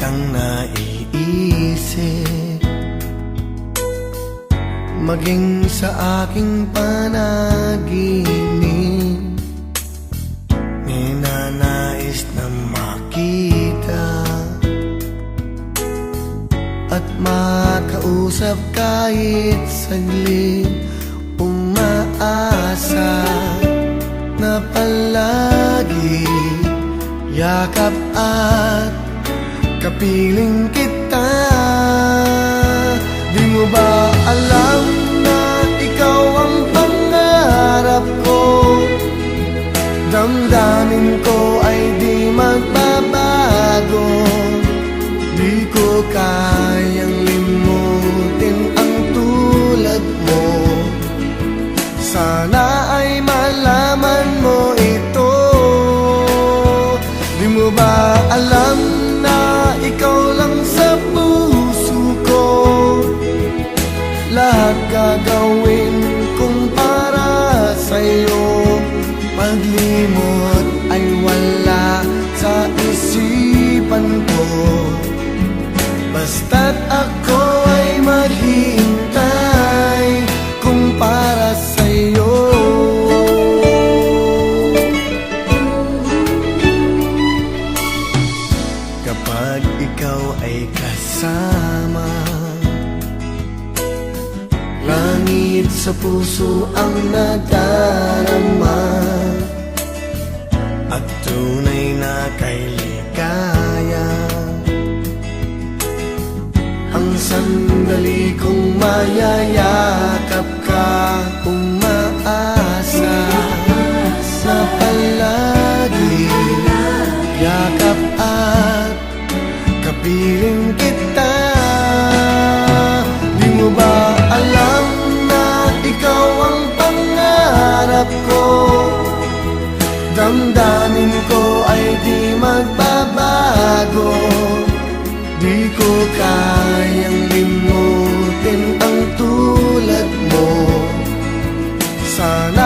kitang naiisip, maging sa aking panaginip. Ninanais na makita at makausap kahit saglit. Umaasa na palagi yakap at kapiling kita. Di mo ba alam na ikaw ang pangarap ko? Damdamin ko ay di magbabago. Di ko kayang limutin ang tulad mo. Sana ay malaman mo ito. Di mo ba alam na ikaw lang sa puso ko? Lahat gagawin kong para sa'yo. Paglimot ay wala sa isipan ko, basta't ako ay maghihintay kung para sa'yo. Kapag ikaw ay kasama, langit sa puso ang nadarama, at tunay na kay ligaya. Ang sandali kong mayayakap ka, umaasa na palagi yakap at kapiling kita. Di mo ba alam na ikaw ang pangarap ko? Damdamin ko ay di magbabago. Di ko kayang limutin ang tulad mo. Sana